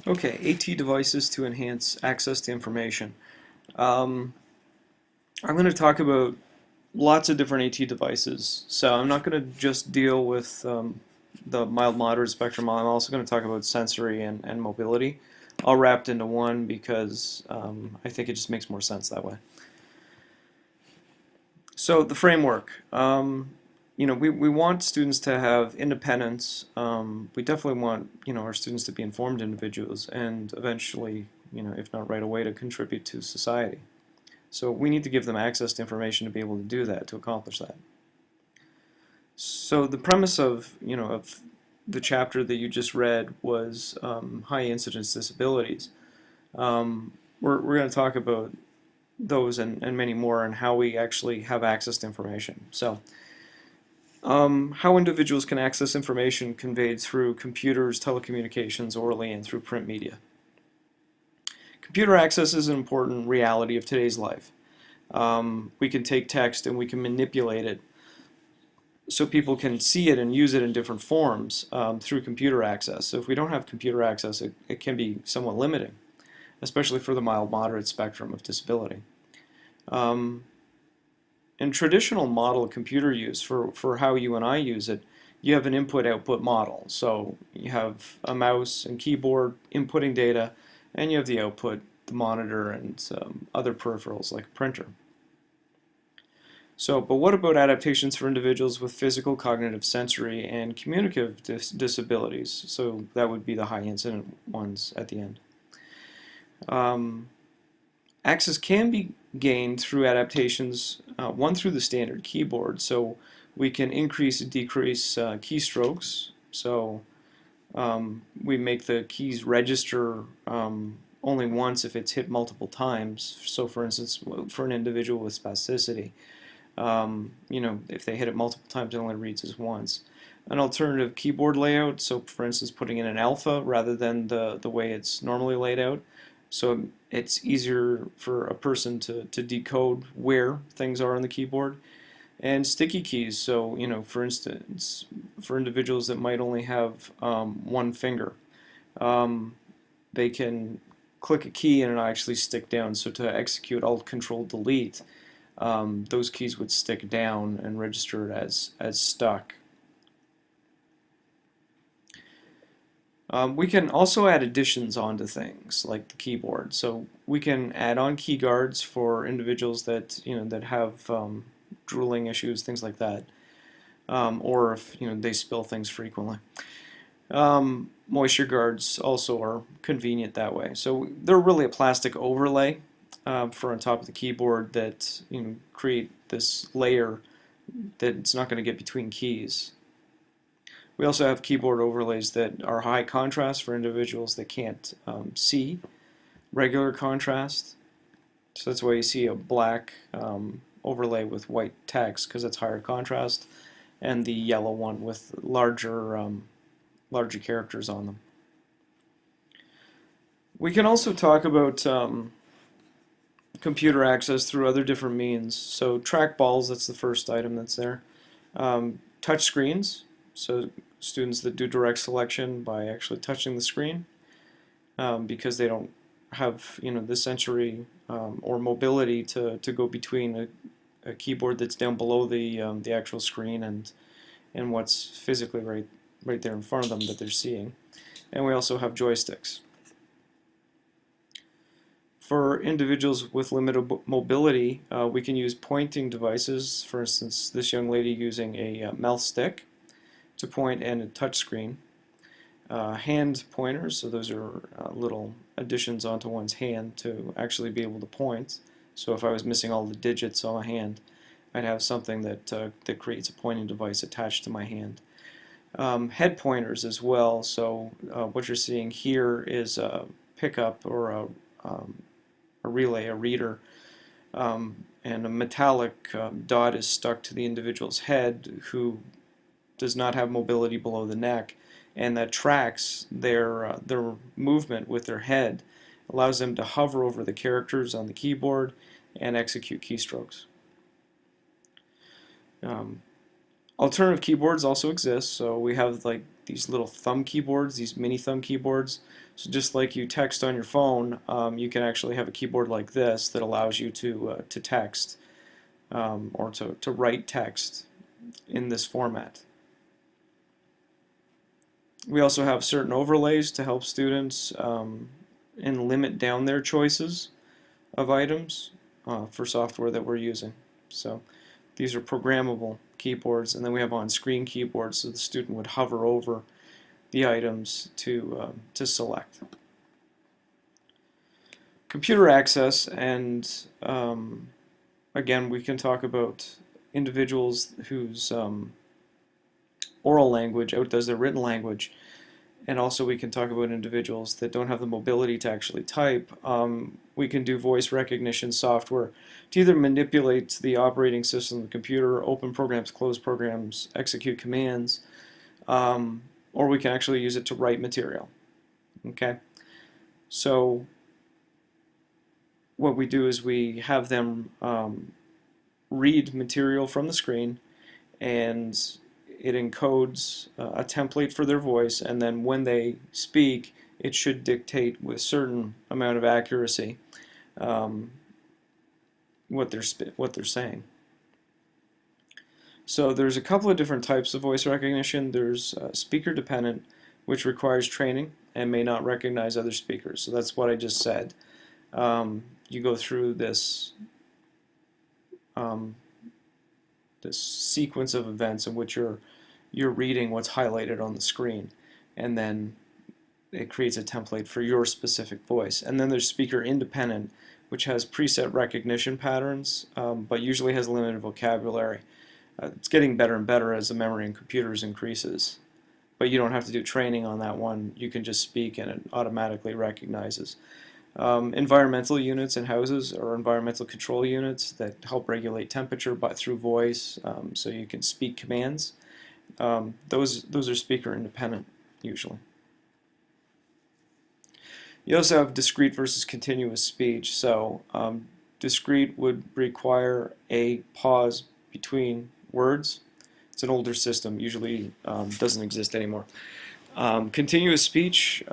Okay, AT devices to enhance access to information. Um, I'm going to talk about lots of different AT devices. So I'm not going to just deal with the mild moderate spectrum. I'm also going to talk about sensory and mobility, all wrapped into one because I think it just makes more sense that way. So the framework. We want students to have independence. We definitely want, our students to be informed individuals and eventually, if not right away, to contribute to society. So we need to give them access to information to be able to do that, to accomplish that. So the premise of the chapter that you just read was high incidence disabilities. We're going to talk about those and many more and how we actually have access to information. So how individuals can access information conveyed through computers, telecommunications, orally, and through print media. Computer access is an important reality of today's life. We can take text and we can manipulate it so people can see it and use it in different forms through computer access. So if we don't have computer access, it can be somewhat limiting, especially for the mild-moderate spectrum of disability. Um, in traditional model computer use, for how you and I use it, you have an input-output model. So you have a mouse and keyboard inputting data, and you have the output, the monitor, and other peripherals like a printer. So, but what about adaptations for individuals with physical, cognitive, sensory, and communicative disabilities? So that would be the high incident ones at the end. Um, Access can be gained through adaptations, one through the standard keyboard. So we can increase and decrease keystrokes. So we make the keys register only once if it's hit multiple times. So for instance, for an individual with spasticity, if they hit it multiple times, it only reads as once. An alternative keyboard layout, so for instance, putting in an alpha rather than the way it's normally laid out. So it's easier for a person to decode where things are on the keyboard. And sticky keys, so, for instance, for individuals that might only have one finger, um, they can click a key and it'll actually stick down. So to execute Alt Control Delete, those keys would stick down and register it as stuck. We can also add additions onto things like the keyboard. So we can add on key guards for individuals that that have drooling issues, things like that, or if they spill things frequently. Moisture guards also are convenient that way. So they're really a plastic overlay for on top of the keyboard that create this layer that it's not going to get between keys. We also have keyboard overlays that are high contrast for individuals that can't see regular contrast. So that's why you see a black overlay with white text because it's higher contrast, and the yellow one with larger characters on them. We can also talk about computer access through other different means. So trackballs, that's the first item that's there. Touch screens, so students that do direct selection by actually touching the screen because they don't have the sensory or mobility to go between a keyboard that's down below the actual screen and what's physically right there in front of them that they're seeing. And we also have joysticks. For individuals with limited mobility, we can use pointing devices. For instance, this young lady using a mouth stick to point and a touch screen. Hand pointers, so those are little additions onto one's hand to actually be able to point. So if I was missing all the digits on my hand, I'd have something that creates a pointing device attached to my hand. Head pointers as well, so what you're seeing here is a pickup or a relay, a reader, and a metallic dot is stuck to the individual's head who does not have mobility below the neck, and that tracks their movement with their head, allows them to hover over the characters on the keyboard and execute keystrokes. Um, Alternative keyboards also exist, so we have like these little thumb keyboards, these mini thumb keyboards. So just like you text on your phone, you can actually have a keyboard like this that allows you to text or to write text in this format. We also have certain overlays to help students and limit down their choices of items for software that we're using. So these are programmable keyboards, and then we have on-screen keyboards so the student would hover over the items to select. Computer access, and again, we can talk about individuals whose oral language outdoes their written language, and also we can talk about individuals that don't have the mobility to actually type. We can do voice recognition software to either manipulate the operating system of the computer, open programs, close programs, execute commands, or we can actually use it to write material. Okay, so what we do is we have them read material from the screen, and it encodes a template for their voice, and then when they speak, it should dictate with a certain amount of accuracy what they're saying. So there's a couple of different types of voice recognition. There's speaker dependent, which requires training and may not recognize other speakers. So that's what I just said. You go through this this sequence of events in which you're reading what's highlighted on the screen, and then it creates a template for your specific voice. And then there's speaker independent, which has preset recognition patterns, but usually has limited vocabulary. It's getting better and better as the memory in computers increases, but you don't have to do training on that one. You can just speak and it automatically recognizes. Environmental units in houses or environmental control units that help regulate temperature through voice, so you can speak commands. Those are speaker independent usually. You also have discrete versus continuous speech. So discrete would require a pause between words. It's an older system, usually doesn't exist anymore. Continuous speech,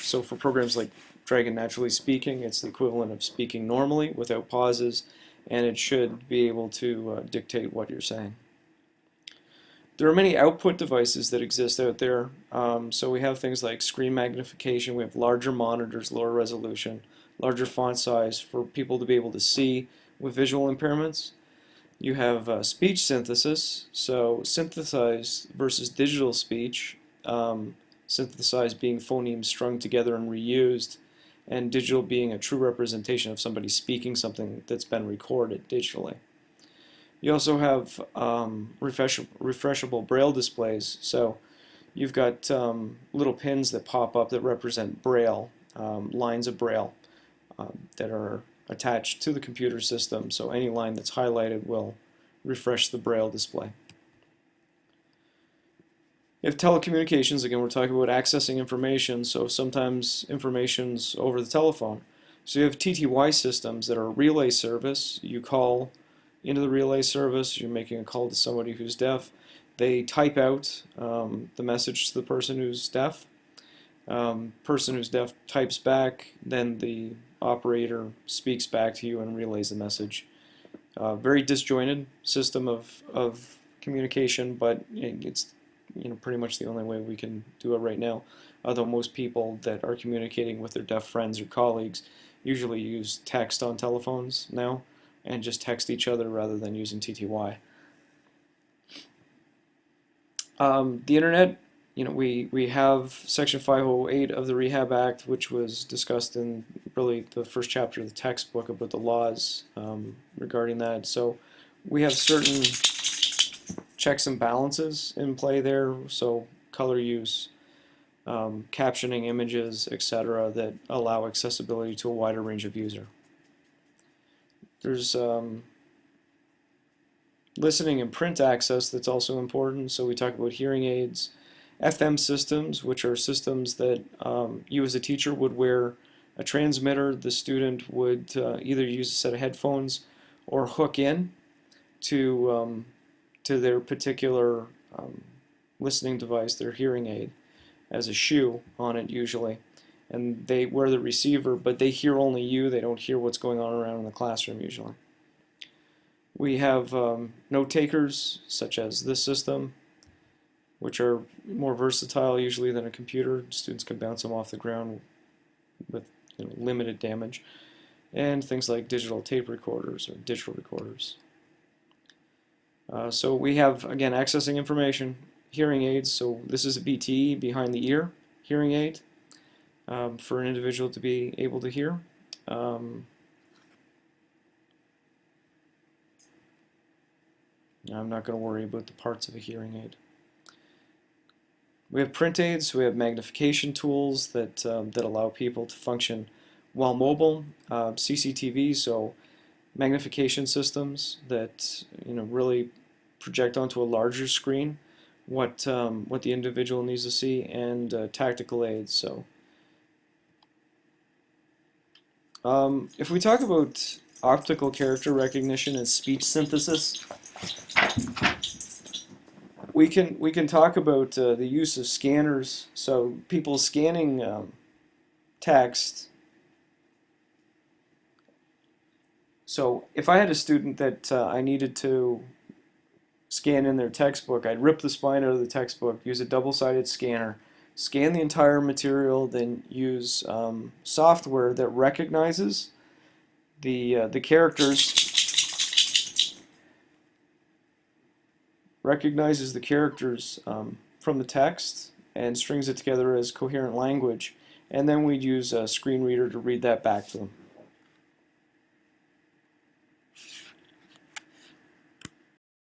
so for programs like Dragon Naturally Speaking, it's the equivalent of speaking normally without pauses, and it should be able to dictate what you're saying. There are many output devices that exist out there. So we have things like screen magnification, we have larger monitors, lower resolution, larger font size for people to be able to see with visual impairments. You have speech synthesis, so synthesized versus digital speech, synthesized being phonemes strung together and reused, and digital being a true representation of somebody speaking something that's been recorded digitally. You also have refreshable braille displays, so you've got little pins that pop up that represent braille, lines of braille that are attached to the computer system, so any line that's highlighted will refresh the braille display. You have telecommunications, again we're talking about accessing information, so sometimes information's over the telephone. So you have TTY systems that are a relay service. You call into the relay service, you're making a call to somebody who's deaf. They type out the message to the person who's deaf. Person who's deaf types back, then the operator speaks back to you and relays the message. Very disjointed system of communication, but it's pretty much the only way we can do it right now. Although most people that are communicating with their deaf friends or colleagues usually use text on telephones now and just text each other rather than using TTY. The internet, we have Section 508 of the Rehab Act, which was discussed in really the first chapter of the textbook about the laws regarding that. So we have certain checks and balances in play there, so color use, captioning images, etc., that allow accessibility to a wider range of user. There's listening and print access that's also important, so we talk about hearing aids, FM systems, which are systems that you as a teacher would wear a transmitter. The student would either use a set of headphones or hook in to to their particular listening device, their hearing aid, as a shoe on it usually. And they wear the receiver, but they hear only you. They don't hear what's going on around in the classroom usually. We have note takers, such as this system, which are more versatile usually than a computer. Students can bounce them off the ground with limited damage. And things like digital tape recorders or digital recorders. So we have, again, accessing information, hearing aids. So this is a BTE, behind the ear hearing aid, for an individual to be able to hear. I'm not going to worry about the parts of a hearing aid. We have print aids. We have magnification tools that allow people to function while mobile. CCTV, so magnification systems that really project onto a larger screen what the individual needs to see, and tactical aids. So if we talk about optical character recognition and speech synthesis, we can talk about the use of scanners. So people scanning text. So if I had a student that I needed to scan in their textbook, I'd rip the spine out of the textbook, use a double-sided scanner, scan the entire material, then use software that recognizes the characters from the text and strings it together as coherent language, and then we'd use a screen reader to read that back to them.